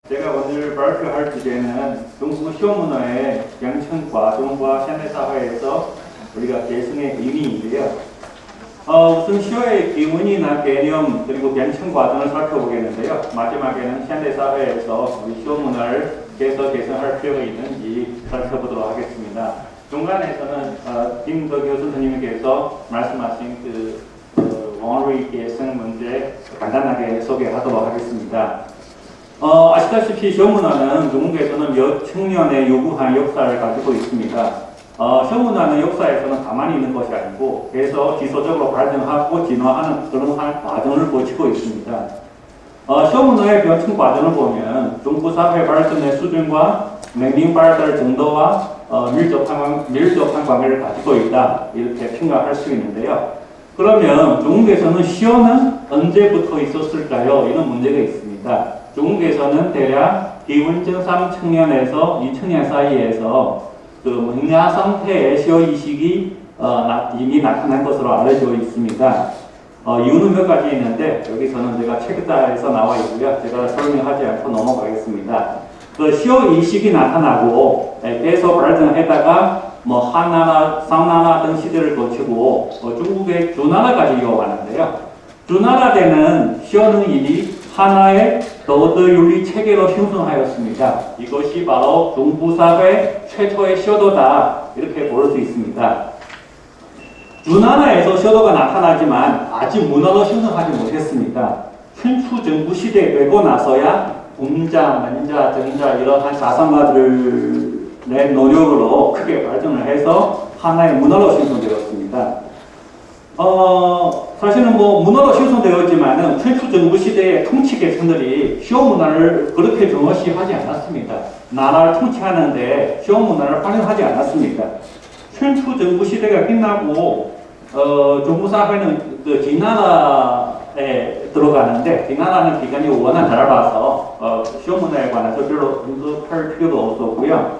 제가 오늘 발표할 주제는 중국 시험문화의 양천 과정과 현대사회에서 우리가 계승의 의미인데요. 우선 시어의 기원이나 개념 그리고 양천 과정을 살펴보겠는데요. 마지막에는 현대사회에서 우리 시험문화를 계승할 필요가 있는지 살펴보도록 하겠습니다. 중간에서는 김덕효 선생님께서 말씀하신 원어의 계승 문제 간단하게 소개하도록 하겠습니다. 아시다시피 시험문화는 중국에서는 몇 천년의 요구한 역사를 가지고 있습니다. 시험문화는 역사에서는 가만히 있는 것이 아니고 계속 지속적으로 발전하고 진화하는 그런 과정을 거치고 있습니다. 시험문화의 변천 과정을 보면 중국 사회 발전의 수준과 문명 발달 정도와 밀접한 관계를 가지고 있다 이렇게 평가할 수 있는데요. 그러면 중국에서는 시어는 언제부터 있었을까요? 이런 문제가 있습니다. 중국에서는 대략 기원전 3000년에서 2000년 사이에서萌芽상태의 시어 이식이 이미 나타난 것으로 알려져 있습니다. 이유는 몇 가지 있는데 여기서는 제가 책자에서 나와 있고요. 제가 설명하지 않고 넘어가겠습니다. 시어 이식이 나타나고 계속 발전하다가 한나라, 상나라 등 시대를 거치고 중국의 주나라까지 이어왔는데요. 주나라 때는 시어는 이미 하나의 도덕윤리 체계로 형성하였습니다. 이것이 바로 중부사회 최초의 시어도다 이렇게 볼 수 있습니다. 주나라에서 시어도가 나타나지만 아직 문화로 형성하지 못했습니다. 춘추 정부 시대에 되고 나서야 공자, 만자, 정자 이러한 자산가들의 노력으로 크게 발전을 해서 하나의 문화로 형성되었습니다. 사실은 문화로 형성되었지만은 춘추 정부 시대의 통치 계층들이 시어 문화를 그렇게 중요시하지 않았습니다. 나라를 통치하는데 시어 문화를 활용하지 않았습니다. 춘추 정부 시대가 끝나고 중국 사회는 진나라에 들어가는데 진나라는 기간이 워낙 짧아서 시어 문화에 관해서 별로 언급할 필요도 없었고요.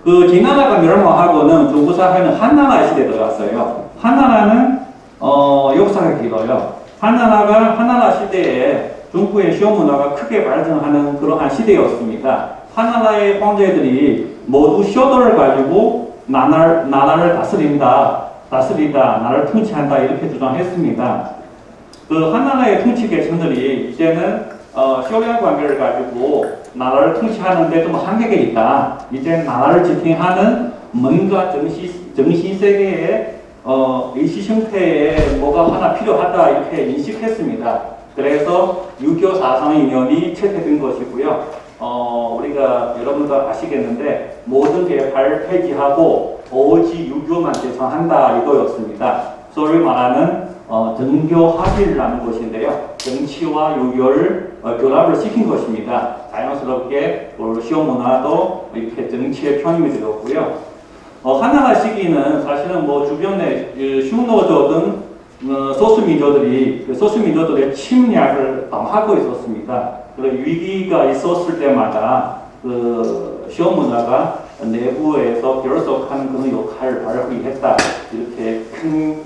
진나라가 멸망하고는 중국 사회는 한나라 시대에 들어갔어요. 한나라는 역사가 길어요. 한나라 시대에 중국의 시어 문화가 크게 발전하는 그러한 시대였습니다. 한나라의 황제들이 모두 시어도를 가지고 나라를 다스리다, 나라를 통치한다 이렇게 주장했습니다. 한나라의 통치 계층들이 이제는 시어량 관계를 가지고 나라를 통치하는데 좀 한계가 있다. 이제 나라를 지탱하는 뭔가 정신세계의 의식 형태에 뭐가 하나 필요하다 이렇게 인식했습니다. 그래서 유교 사상 이념이 채택된 것이고요. 우리가 여러분도 아시겠는데 모든 게 폐지하고 오직 유교만 개선한다 이거였습니다. 소위 말하는 정교 합일이라는 것인데요. 정치와 유교를 결합을 시킨 것입니다. 자연스럽게 시어 문화도 이렇게 정치에 편입이 되었고요. 한나라 시기는 사실은 주변에 흉노조 등 소수민족들의 침략을 당하고 있었습니다. 그리고 위기가 있었을 때마다 시어 문화가 내부에서 결속하는 그런 역할을 발휘했다. 이렇게 큰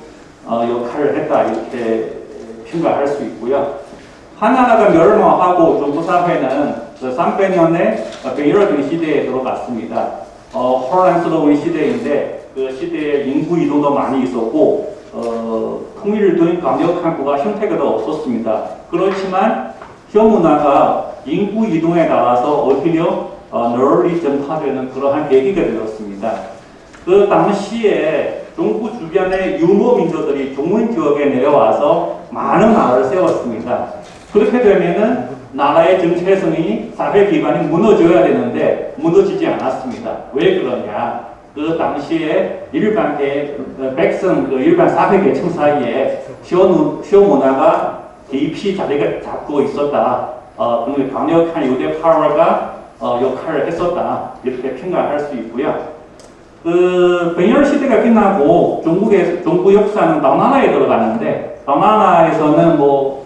역할을 했다. 이렇게 평가할 수 있고요. 한나라가 멸망하고 중국 사회는 300년의 베이러등 시대에 들어갔습니다. 혼란스러운 시대인데 그 시대에 인구 이동도 많이 있었고 통일을 둔 강력한 국가 형태가 없었습니다. 그렇지만 시어 문화가 인구 이동에 따라서 오히려 널리 전파되는 그러한 계기가 되었습니다. 그 당시에 중국 주변의 유목 민족들이 중문 지역에 내려와서 많은 나라를 세웠습니다. 그렇게 되면은 나라의 정체성이 사회 기반이 무너져야 되는데 무너지지 않았습니다. 왜 그러냐? 그 당시에 일반 백성, 일반 사회 계층 사이에 시어 문화가 깊이 자리가 잡고 있었다. 강력한 유대 파워가 역할을 했었다. 이렇게 평가할 수 있고요. 백년 시대가 끝나고 중국 역사는 당나라에 들어가는데 당나라에서는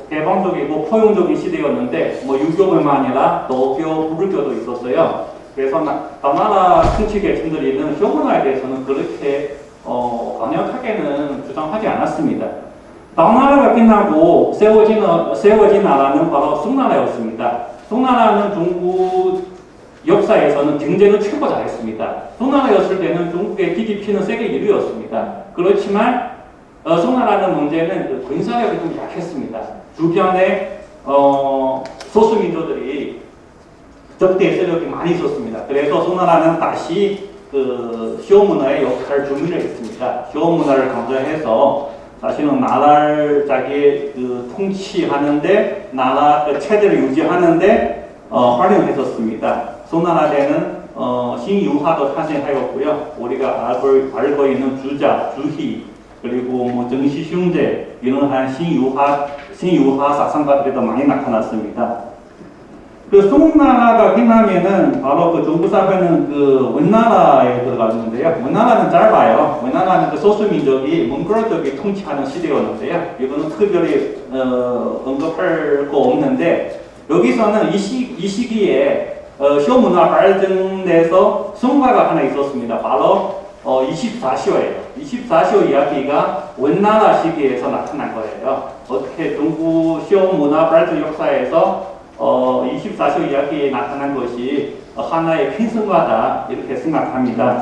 개방적이고 포용적인 시대였는데 유교뿐만 아니라 도교, 불교도 있었어요. 그래서 당나라 통치 계층들이는 시어 문화에 대해서는 그렇게 강력하게는 주장하지 않았습니다. 당나라가 끝나고 세워진 나라는 바로 송나라였습니다. 송나라는 중국 역사에서는 경제는 최고 잘했습니다. 송나라였을 때는 중국의 GDP는 세계 1위였습니다. 그렇지만 송나라는 문제는 그 군사력이 좀 약했습니다. 주변에 소수민족들이 적대 세력이 많이 있었습니다. 그래서 송나라는 다시 그 시오 문화의 역할을 준비를 했습니다. 시오 문화를 강조해서 사실은 나라를 자기 그 통치하는데 나라 그 체제를 유지하는데 활용했었습니다. 송나라 때는 신유화도 탄생하였고요. 우리가 알고 있는 주자, 주희 그리고 뭐 정시흉제 이런 신유화 사상가들도 많이 나타났습니다. 그 송나라가 끝나면은 바로 그 중국 사회는 그 원나라에 들어가는데요. 원나라는 짧아요. 원나라는 그 소수민족이 몽골족이 통치하는 시대였는데요. 이거는 특별히 언급할 거 없는데 여기서는 이 시기에 시오 문화 발전돼서 성과가 하나 있었습니다. 바로 24시호예요. 24시호 이야기가 원나라 시기에서 나타난 거예요. 어떻게 중국 시오 문화 발전 역사에서 24시 이야기에 나타난 것이 하나의 큰 성과다 이렇게 생각합니다.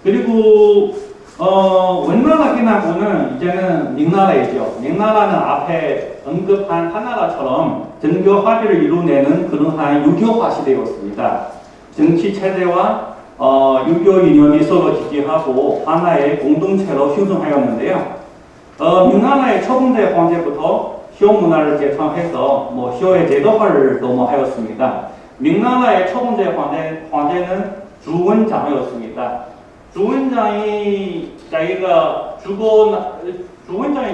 그리고 원나라 끝나고는 이제는 명나라이죠. 명나라는 앞에 언급한 한나라처럼 정교 화폐를 이루내는 그러한 유교화 시대였습니다. 정치 체제와 유교 이념이 서로 지지하고 하나의 공동체로 형성하였는데요. 명나라의 첫 번째 황제부터 시오 문화를 개창해서 시오의 제도화를 도모하였습니다. 명나라의 첫 번째 황제는 주원장이었습니다. 주원장이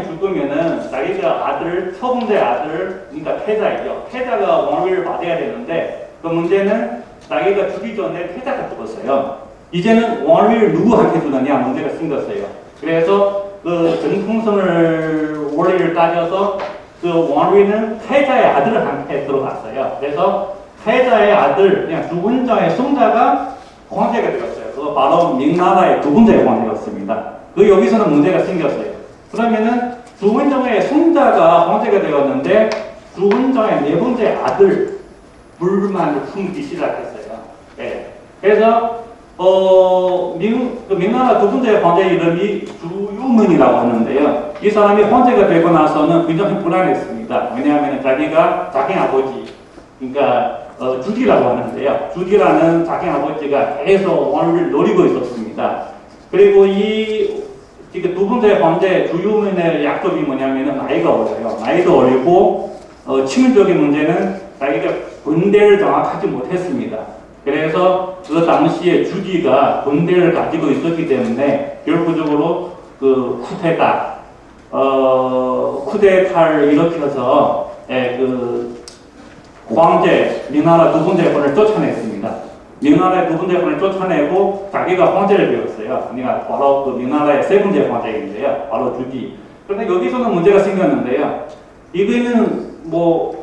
죽으면은 자기가 첫 번째 아들, 그러니까 태자이죠. 태자가 왕위를 받아야 되는데 그 문제는 자기가 죽기 전에 태자가 죽었어요. 이제는 왕위를 누구한테 주느냐 문제가 생겼어요. 그래서 그 정통성을 원리를 따져서 그 왕위는 태자의 아들한테 들어갔어요. 그래서 태자의 아들, 그냥 주원장의 손자가 황제가 되었어요. 그거 바로 명나라의 두 번째 황제였습니다. 그 여기서는 문제가 생겼어요. 그러면은 주원장의 손자가 황제가 되었는데 주원장의 네 번째 아들 불만을 품기 시작했어요. 네. 그래서 명나라 두 번째 황제 이름이 주유문이라고 하는데요. 이 사람이 황제가 되고 나서는 굉장히 불안했습니다. 왜냐하면 자기가 자기 아버지, 그러니까 주디라고 하는데요. 주디라는 자기 아버지가 계속 왕위를 노리고 있었습니다. 그리고 지금 두 번째 황제 주유문의 약점이 뭐냐면은 나이가 어려요. 나이도 어리고 치명적인 문제는 자기가 군대를 정확하지 못했습니다. 그래서 그 당시에 주디가 군대를 가지고 있었기 때문에 결국적으로 그 쿠데타를 일으켜서 그 황제 명나라 두 번째 권을 쫓아냈습니다. 명나라의 두 번째 권을 쫓아내고 자기가 황제를 되었어요. 그러니까 바로 그 명나라의 세 번째 황제인데요. 바로 주디. 그런데 여기서는 문제가 생겼는데요. 이거는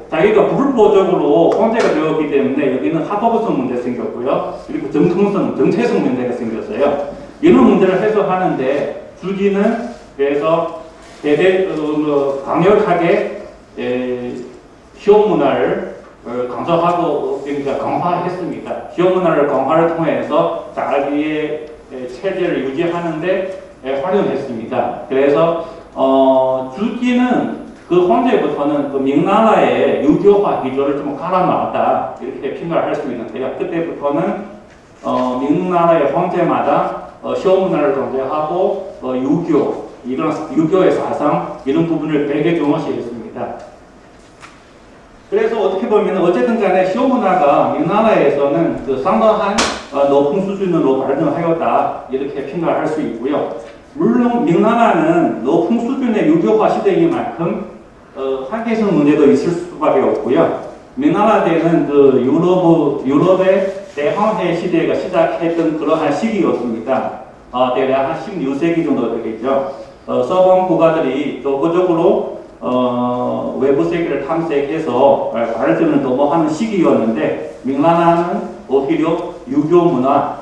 자기가 불법적으로 황제가 되었기 때문에 여기는 합법성 문제 생겼고요. 그리고 정통성, 정체성 문제가 생겼어요. 이런 문제를 해소하는데 주디는 그래서 강력하게 시오 문화를 강조하고 그러니까 강화했습니다. 시오 문화를 강화를 통해서 자기의 체제를 유지하는데 활용했습니다. 그래서 주디는 그 황제부터는 그 명나라의 유교화 기조를 좀 갈아놨다 이렇게 평가할 수 있는데요. 그때부터는 명나라의 황제마다 시오 문화를 강조하고 유교 이런 유교의 사상 이런 부분을 되게 중요시했습니다. 그래서 어떻게 보면 어쨌든 간에 시오 문화가 명나라에서는 그 상당한 높은 수준으로 발전하였다 이렇게 평가할 수 있고요. 물론 명나라는 높은 수준의 유교화 시대이만큼 한계성 문제도 있을 수밖에 없고요. 명나라 때는 그 유럽의 대항해 시대가 시작했던 그러한 시기였습니다. 대략 한 16세기 정도 되겠죠. 서방 국가들이 적극적으로 외부 세계를 탐색해서 발전을 도모하는 시기였는데 명나라는 오히려 유교 문화,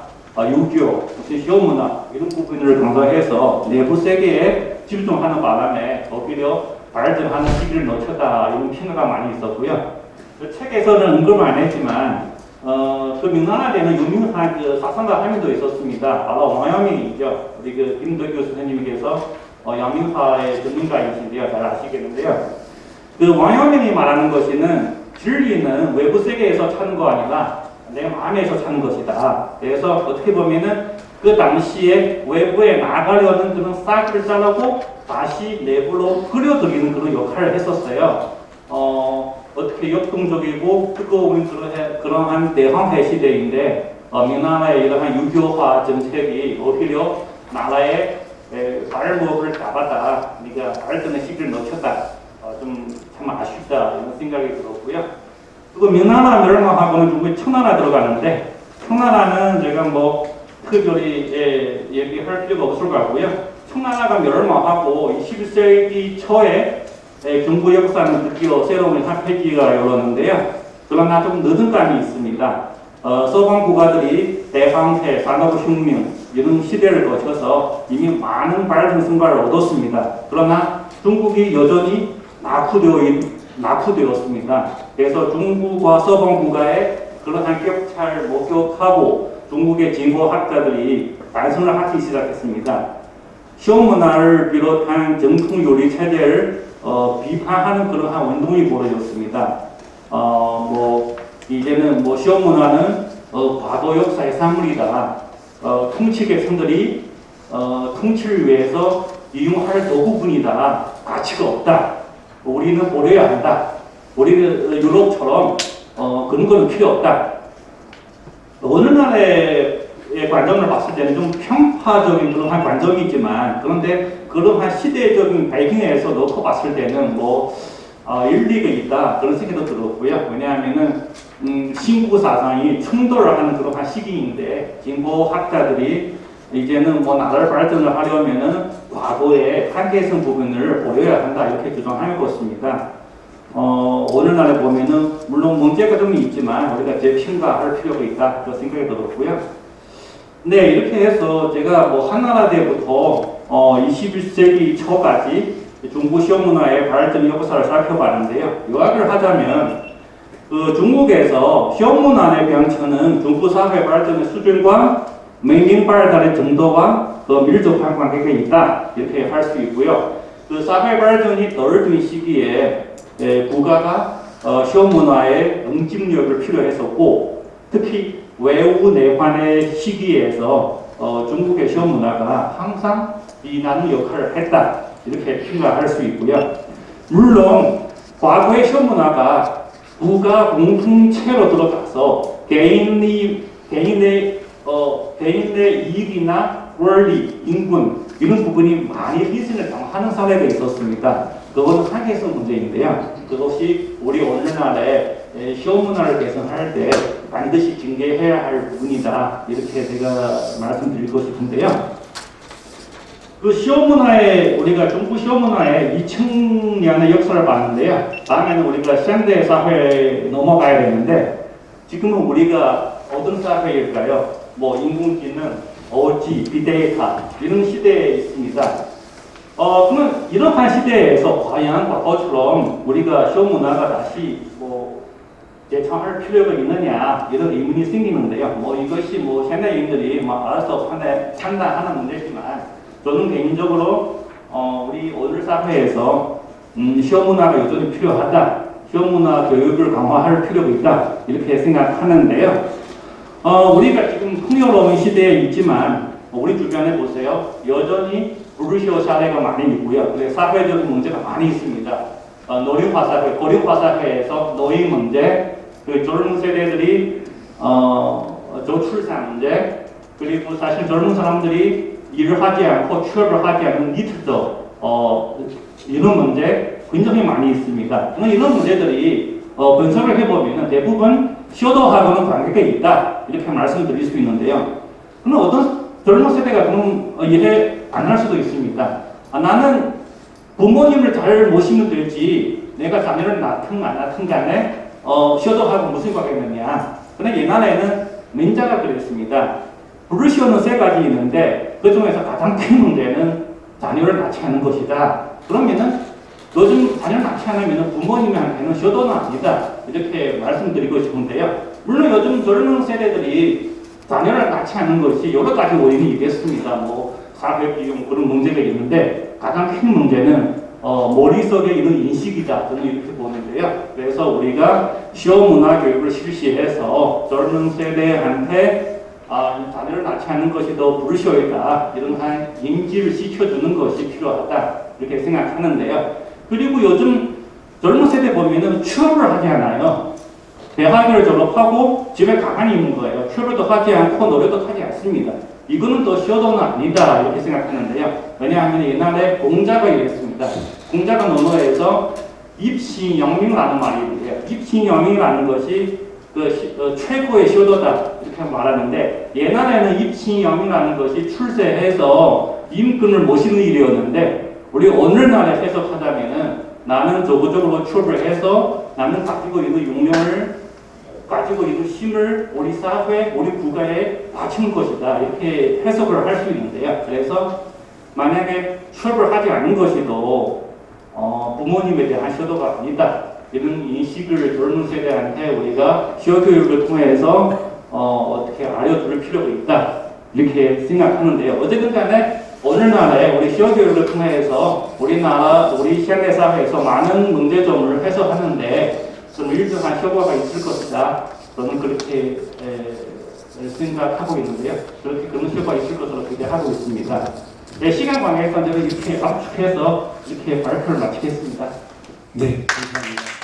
시오 문화 이런 부분을 강조해서 내부 세계에 집중하는 바람에 오히려 발전하는 시기를 놓쳤다 이런 평가가 많이 있었고요. 그 책에서는 언급 안 했지만 그 명나라에는 유명한 그 사상가 할미도 있었습니다. 바로 왕阳明이죠. 우리 그 김덕규 선생님께서 양민파의 전문가이신데요. 잘 아시겠는데요. 그 왕阳明이 말하는 것은 진리는 외부 세계에서 찾는 거 아니라 내 마음에서 찾는 것이다. 그래서 어떻게 보면은 그 당시에 외부에 나가려는 그런 싹을 자르고 다시 내부로 끌어들이는 그런 역할을 했었어요. 어떻게 역동적이고 뜨거운 그러한 대항해 시대인데 명나라의 이러한 유교화 정책이 오히려 나라의 발목을 잡았다. 우리가 발전의 시기를 놓쳤다. 좀 참 아쉽다 이런 생각이 들었고요. 그리고 명나라 멸망하고는 중국에 청나라 들어가는데 청나라는 제가 뭐 특별히 얘기할 필요가 없을 것 같고요. 청나라가 멸망하고 21세기 초에 중국 역사는 드디어 새로운 한 페이지가 열렸는데요. 그러나 좀 늦은 감이 있습니다. 서방 국가들이 대항해, 산업혁명 이런 시대를 거쳐서 이미 많은 발전 성과를 얻었습니다. 그러나 중국이 여전히 낙후되었습니다. 그래서 중국과 서방 국가의 그러한 격차를 목격하고 중국의 진보학자들이 반성을 하기 시작했습니다. 시험 문화를 비롯한 정통 요리 체제를 비판하는 그러한 운동이 벌어졌습니다. 이제는 시험 문화는 과거 역사의 산물이다. 통치 계층들이 통치를 위해서 이용할 도구뿐이다. 가치가 없다. 우리는 버려야 한다. 우리는 유럽처럼 그런 건 필요 없다. 어느 나라의 관점을 봤을 때는 좀 편파적인 그런 관점이 있지만 그런데 그러한 시대적인 배경에서 놓고 봤을 때는 일리가 있다 그런 생각도 들었고요. 왜냐하면은 신구 사상이 충돌을 하는 그러한 시기인데 진보학자들이 이제는 나라를 발전을 하려면은 과거의 한계성 부분을 버려야 한다 이렇게 주장하는 것입니다. 오늘날에 보면은 물론 문제가 좀 있지만 우리가 재평가할 필요가 있다 그런 생각이 들었고요. 네, 이렇게 해서 제가 한나라 때부터 21세기 초까지 중국 시험 문화의 발전 역사를 살펴봤는데요. 요약을 하자면 중국에서 시험 문화의 변천은 중국 사회 발전의 수준과 문명 발달의 정도와 밀접한 관계가 있다 이렇게 할 수 있고요. 그 사회 발전이 덜 된 시기에 국가가 시험 문화의 응집력을 필요했었고 특히 외우 내환의 시기에서 중국의 시험 문화가 항상 비난의 역할을 했다 이렇게 평가할 수 있고요. 물론 과거의 시험 문화가 국가 공동체로 들어가서 개인의 이익이나 권리, 인권 이런 부분이 많이 희생을 당하는 사례가 있었습니다. 그것은 한계성 문제인데요. 그것이 우리 오늘날의 시험 문화를 개선할 때 반드시 경계해야 할 부분이다 이렇게 제가 말씀드리고 싶은데요. 그 시험 문화의 우리가 중국 시험 문화의 2000년의 역사를 봤는데요. 다음에는 우리가 현대 사회에 넘어가야 되는데 지금은 우리가 어떤 사회일까요? 인공지능, OG, 빅데이터 이런 시대에 있습니다. 그러면 이러한 시대에서 과연 과거처럼 우리가 시험 문화가 다시 재창할 필요가 있느냐 이런 의문이 생기는데요. 이것이 현대인들이 알아서 판단하는 문제지만 저는 개인적으로 우리 오늘 사회에서 시험 문화가 여전히 필요하다. 시험 문화 교육을 강화할 필요가 있다 이렇게 생각하는데요. 우리가 지금 풍요로운 시대에 있지만 우리 주변에 보세요. 여전히 불시효 사례가 많이 있고요. 그래서 사회적인 문제가 많이 있습니다. 노령화 사회, 고령화 사회에서 노인 문제, 젊은 세대들이 저출산 문제, 그리고 사실 젊은 사람들이 일을 하지 않고 취업을 하지 않는 니트도 이런 문제 굉장히 많이 있습니다. 이런 문제들이 분석을 해보면 대부분 시효도하고는 관계가 있다 이렇게 말씀드릴 수 있는데요. 그럼 어떤 젊은 세대가 그럼 이해 안 할 수도 있습니다. 나는 부모님을 잘 모시면 되지 내가 자녀를 낳든 안 낳든 간에 시효도하고 무슨 관계가 있느냐. 그런데 옛날에는 민자가 그랬습니다. 불시효는 세 가지 있는데 그 중에서 가장 큰 문제는 자녀를 낳지 않는 것이다. 그러면은 요즘 자녀를 낳지 않으면 부모님한테는 효도는 아니다. 이렇게 말씀드리고 싶은데요. 물론 요즘 젊은 세대들이 자녀를 낳지 않는 것이 여러 가지 원인이 있겠습니다. 뭐 사회 비용 그런 문제가 있는데 가장 큰 문제는 머릿속에 있는 인식이다. 저는 이렇게 보는데요. 그래서 우리가 시험 문화 교육을 실시해서 젊은 세대한테 자녀를 낳지 않는 것이 더 불효이다. 이런 한 인지를 시켜주는 것이 필요하다. 이렇게 생각하는데요. 그리고 요즘 젊은 세대 보면은 취업을 하지 않아요. 대학을 졸업하고 집에 가만히 있는 거예요. 취업도 하지 않고 노래도 하지 않습니다. 이거는 또 효도는 아니다. 이렇게 생각하는데요. 왜냐하면 옛날에 공자가 이랬습니다. 공자가 논어에서 입시영명이라는 말이 있는데요. 입시영명이라는 것이 최고의 효도다. 이렇게 말하는데 옛날에는 입시영명이라는 것이 출세해서 임금을 모시는 일이었는데 우리 오늘날에 해석하자면은 나는 적극적으로 취업을 해서 나는 가지고 있는 용명을 가지고 있는 힘을 우리 사회, 우리 국가에 바치는 것이다. 이렇게 해석을 할 수 있는데요. 그래서 만약에 취업을 하지 않는 것이도 부모님에 대한 효도가 아니다. 이런 인식을 젊은 세대한테 우리가 시효교육을 통해서 어떻게 알려줄 필요가 있다. 이렇게 생각하는데요. 어쨌든 간에 오늘날에 우리 시효교육을 통해서 우리나라, 우리 현대 사회에서 많은 문제점을 해소하는데 좀 일정한 효과가 있을 것이다. 저는 그렇게 생각하고 있는데요. 그렇게 그런 효과가 있을 것으로 기대하고 있습니다. 시간 관계에서 저는 이렇게 압축해서 이렇게 발표를 마치겠습니다. 네, 감사합니다.